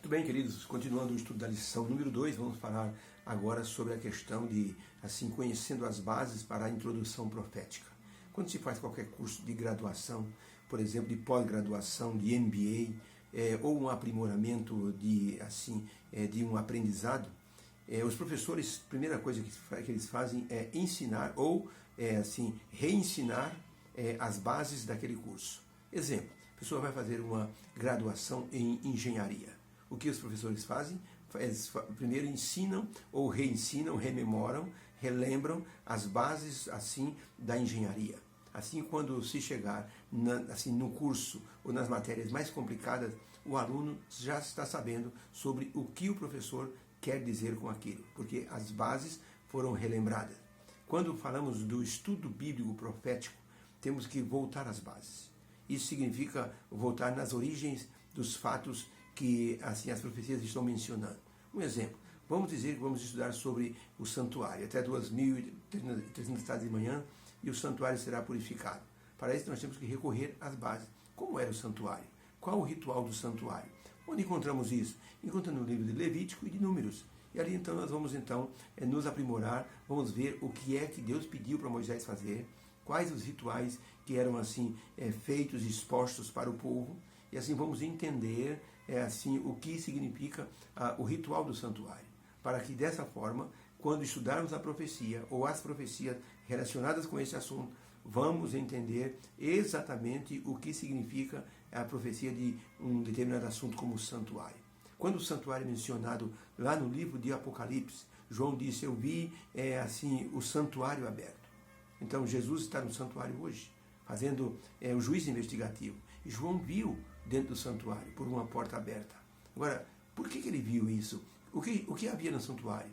Muito bem, queridos, continuando o estudo da lição número 2, vamos falar agora sobre a questão de, assim, conhecendo as bases para a introdução profética. Quando se faz qualquer curso de graduação, por exemplo, de pós-graduação, de MBA, ou um aprimoramento de, de um aprendizado, os professores, a primeira coisa que eles fazem é ensinar ou, reensinar as bases daquele curso. Exemplo, a pessoa vai fazer uma graduação em engenharia. O que os professores fazem? Eles primeiro ensinam ou reensinam, rememoram, relembram as bases da engenharia. Assim, quando se chegar no curso ou nas matérias mais complicadas, o aluno já está sabendo sobre o que o professor quer dizer com aquilo, porque as bases foram relembradas. Quando falamos do estudo bíblico profético, temos que voltar às bases. Isso significa voltar nas origens dos fatos que as profecias estão mencionando. Um exemplo, vamos dizer que vamos estudar sobre o santuário, até 2.300 de manhã, e o santuário será purificado. Para isso nós temos que recorrer às bases. Como era o santuário? Qual o ritual do santuário? Onde encontramos isso? Encontramos no livro de Levítico e de Números. E ali então nós vamos nos aprimorar, vamos ver o que é que Deus pediu para Moisés fazer, quais os rituais que eram feitos e expostos para o povo, e assim vamos entender o que significa o ritual do santuário, para que dessa forma, quando estudarmos a profecia ou as profecias relacionadas com esse assunto, vamos entender exatamente o que significa a profecia de um determinado assunto como o santuário. Quando o santuário é mencionado lá no livro de Apocalipse, João disse: eu vi o santuário aberto. Então Jesus está no santuário hoje, fazendo o juízo investigativo. E João viu dentro do santuário, por uma porta aberta. Agora, por que ele viu isso? O que havia no santuário?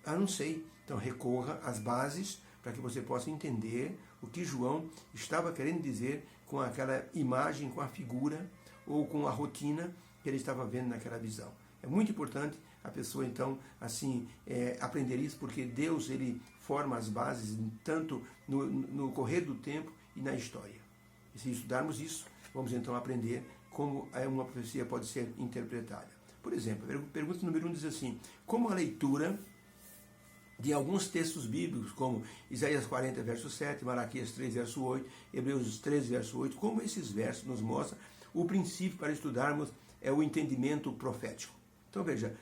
Não sei. Então recorra às bases para que você possa entender o que João estava querendo dizer com aquela imagem, com a figura ou com a rotina que ele estava vendo naquela visão. É muito importante a pessoa, então, aprender isso, porque Deus, ele forma as bases tanto no correr do tempo e na história. E se estudarmos isso, vamos então aprender como uma profecia pode ser interpretada. Por exemplo, a pergunta número 1 diz assim: como a leitura de alguns textos bíblicos, como Isaías 40, verso 7, Malaquias 3, verso 8, Hebreus 13, verso 8, como esses versos nos mostram o princípio para estudarmos o entendimento profético. Então veja,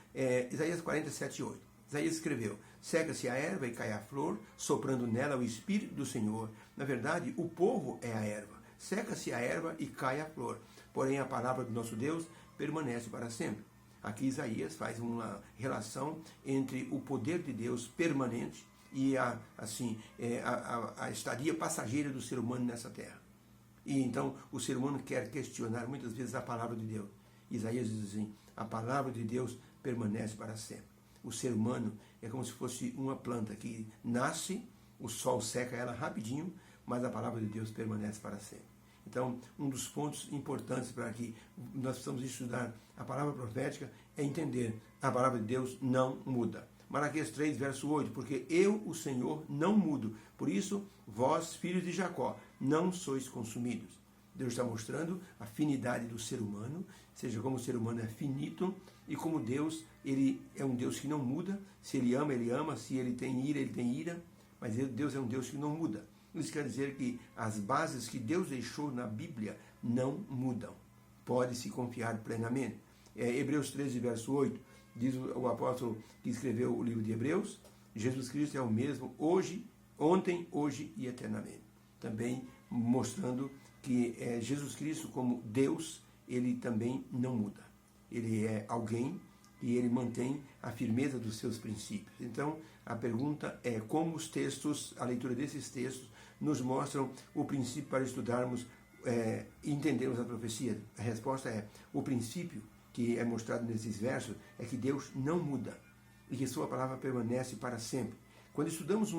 Isaías 47, 8. Isaías escreveu: seca-se a erva e cai a flor, soprando nela o Espírito do Senhor. Na verdade, o povo é a erva. Seca-se a erva e cai a flor. Porém, a palavra do nosso Deus permanece para sempre. Aqui Isaías faz uma relação entre o poder de Deus permanente e a estadia passageira do ser humano nessa terra. E então o ser humano quer questionar muitas vezes a palavra de Deus. Isaías diz assim: a palavra de Deus permanece para sempre. O ser humano é como se fosse uma planta que nasce, o sol seca ela rapidinho, mas a palavra de Deus permanece para sempre. Então, um dos pontos importantes para que nós possamos estudar a palavra profética é entender: a palavra de Deus não muda. Malaquias 3, verso 8, porque eu, o Senhor, não mudo. Por isso, vós, filhos de Jacó, não sois consumidos. Deus está mostrando a finidade do ser humano, seja, como o ser humano é finito, e como Deus, ele é um Deus que não muda. Se ele ama, se ele tem ira, mas Deus é um Deus que não muda. Isso quer dizer que as bases que Deus deixou na Bíblia não mudam. Pode-se confiar plenamente. Hebreus 13, verso 8, diz o apóstolo que escreveu o livro de Hebreus: Jesus Cristo é o mesmo ontem, hoje e eternamente. Também mostrando que Jesus Cristo, como Deus, ele também não muda. Ele é alguém e ele mantém a firmeza dos seus princípios. Então, a pergunta é: como os textos, a leitura desses textos, nos mostram o princípio para estudarmos e entendermos a profecia? A resposta é: o princípio que é mostrado nesses versos é que Deus não muda e que sua palavra permanece para sempre. Quando estudamos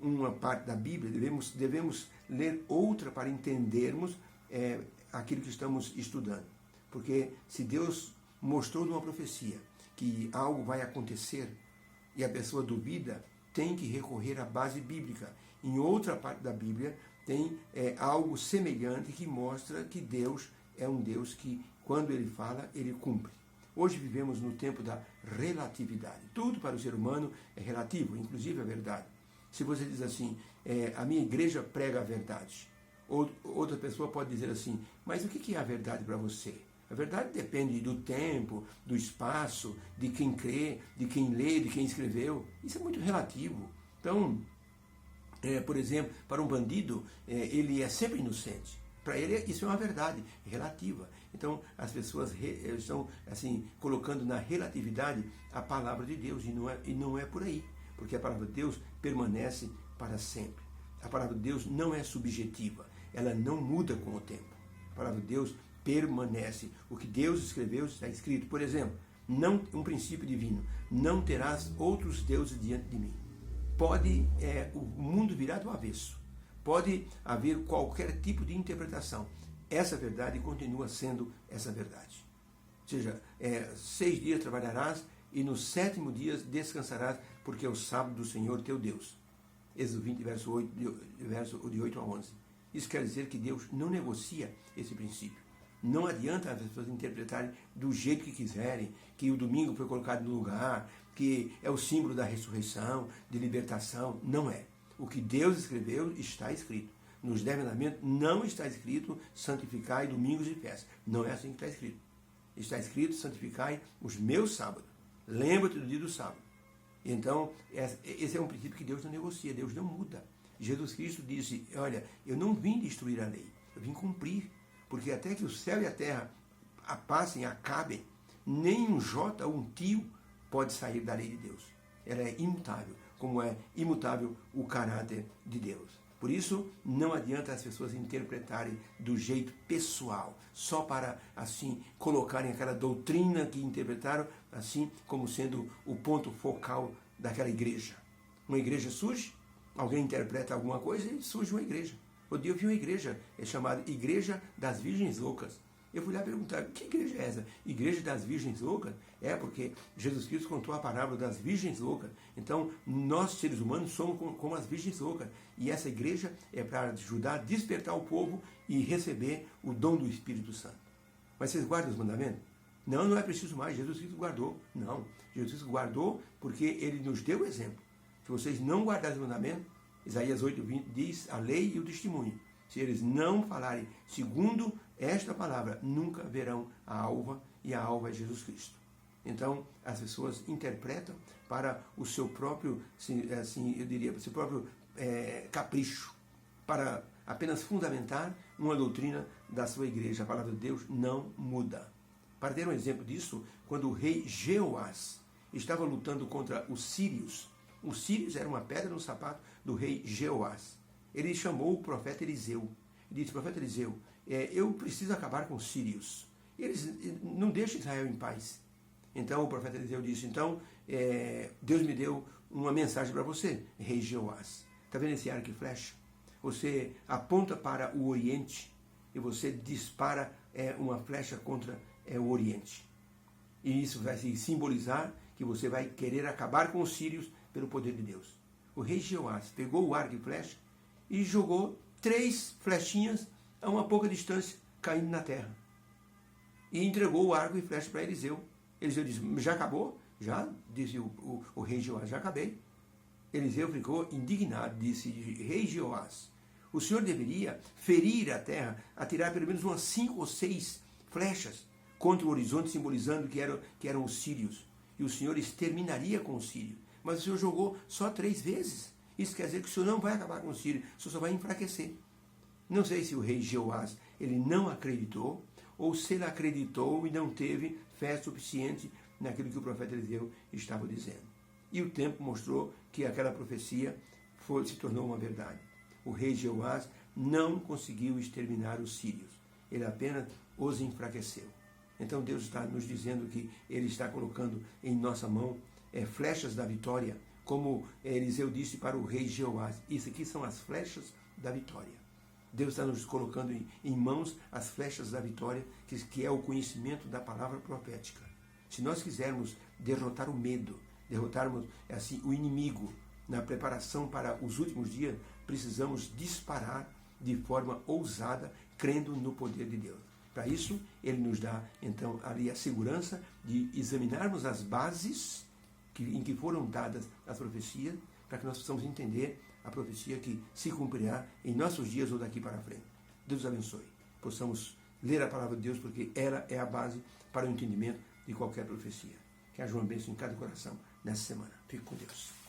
uma parte da Bíblia, devemos ler outra para entendermos aquilo que estamos estudando. Porque se Deus mostrou numa profecia que algo vai acontecer e a pessoa duvida, tem que recorrer à base bíblica. Em outra parte da Bíblia tem algo semelhante que mostra que Deus é um Deus que, quando ele fala, ele cumpre. Hoje vivemos no tempo da relatividade. Tudo para o ser humano é relativo, inclusive a verdade. Se você diz assim, a minha igreja prega a verdade. Outra pessoa pode dizer assim, mas o que é a verdade para você? A verdade depende do tempo, do espaço, de quem crê, de quem lê, de quem escreveu. Isso é muito relativo. Então, por exemplo, para um bandido, ele é sempre inocente. Para ele, isso é uma verdade relativa. Então, as pessoas estão assim, colocando na relatividade a palavra de Deus, e não é por aí. Porque a palavra de Deus permanece para sempre. A palavra de Deus não é subjetiva. Ela não muda com o tempo. A palavra de Deus permanece. O que Deus escreveu está escrito. Por exemplo, um princípio divino. Não terás outros deuses diante de mim. Pode o mundo virar do avesso. Pode haver qualquer tipo de interpretação. Essa verdade continua sendo essa verdade. Ou seja, 6 dias trabalharás e no 7º dia descansarás, porque é o sábado do Senhor teu Deus. Êxodo 20, verso de 8 a 11. Isso quer dizer que Deus não negocia esse princípio. Não adianta as pessoas interpretarem do jeito que quiserem, que o domingo foi colocado no lugar, que é o símbolo da ressurreição, de libertação. Não é. O que Deus escreveu está escrito. Nos 10 mandamentos não está escrito santificai domingos e festas. Não é assim que está escrito. Está escrito santificai os meus sábados. Lembra-te do dia do sábado. Então, esse é um princípio que Deus não negocia, Deus não muda. Jesus Cristo disse, olha, eu não vim destruir a lei, eu vim cumprir. Porque até que o céu e a terra passem, acabem, nem um jota ou um tio pode sair da lei de Deus. Ela é imutável, como é imutável o caráter de Deus. Por isso, não adianta as pessoas interpretarem do jeito pessoal, só para, assim, colocarem aquela doutrina que interpretaram, assim, como sendo o ponto focal daquela igreja. Uma igreja surge, alguém interpreta alguma coisa e surge uma igreja. Outro dia eu vi uma igreja, chamada Igreja das Virgens Loucas. Eu fui lá perguntar, que igreja é essa? Igreja das Virgens Loucas? É porque Jesus Cristo contou a parábola das Virgens Loucas. Então, nós, seres humanos, somos como as Virgens Loucas. E essa igreja é para ajudar a despertar o povo e receber o dom do Espírito Santo. Mas vocês guardam os mandamentos? Não, não é preciso mais. Jesus Cristo guardou. Não. Jesus Cristo guardou porque ele nos deu o exemplo. Se vocês não guardarem os mandamentos, Isaías 8:20 diz a lei e o testemunho. Se eles não falarem segundo esta palavra, nunca verão a alva, e a alva é Jesus Cristo. Então, as pessoas interpretam para o seu próprio, assim, eu diria, seu próprio capricho, para apenas fundamentar uma doutrina da sua igreja. A palavra de Deus não muda. Para ter um exemplo disso, quando o rei Jeoás estava lutando contra os sírios era uma pedra no sapato do rei Jeoás. Ele chamou o profeta Eliseu. Ele disse, profeta Eliseu, eu preciso acabar com os sírios. Eles não deixam Israel em paz. Então o profeta Eliseu disse, então Deus me deu uma mensagem para você, rei Jeoás. Está vendo esse arco e flecha? Você aponta para o Oriente e você dispara uma flecha contra o Oriente. E isso vai simbolizar que você vai querer acabar com os sírios pelo poder de Deus. O rei Jeoás pegou o arco e flecha e jogou 3 flechinhas a uma pouca distância, caindo na terra. E entregou o arco e flecha para Eliseu. Eliseu disse, já acabou? Já, disse o rei Jeoás, já acabei. Eliseu ficou indignado, disse, rei Jeoás, o senhor deveria ferir a terra, atirar pelo menos umas 5 ou 6 flechas contra o horizonte, simbolizando que eram os sírios. E o senhor exterminaria com os sírios. Mas o senhor jogou só 3 vezes. Isso quer dizer que o senhor não vai acabar com o sírio, o senhor só vai enfraquecer. Não sei se o rei Jeoás ele não acreditou, ou se ele acreditou e não teve fé suficiente naquilo que o profeta Eliseu estava dizendo. E o tempo mostrou que aquela profecia se tornou uma verdade. O rei Jeoás não conseguiu exterminar os sírios, ele apenas os enfraqueceu. Então Deus está nos dizendo que ele está colocando em nossa mão flechas da vitória, como Eliseu disse para o rei Jeoás. Isso aqui são as flechas da vitória. Deus está nos colocando em mãos as flechas da vitória, que é o conhecimento da palavra profética. Se nós quisermos derrotar o medo, derrotarmos assim o inimigo na preparação para os últimos dias, precisamos disparar de forma ousada, crendo no poder de Deus. Para isso, ele nos dá, então, ali a segurança de examinarmos as bases em que foram dadas as profecias, para que nós possamos entender a profecia que se cumprirá em nossos dias ou daqui para frente. Deus abençoe. Possamos ler a palavra de Deus, porque ela é a base para o entendimento de qualquer profecia. Que haja uma bênção em cada coração nessa semana. Fique com Deus.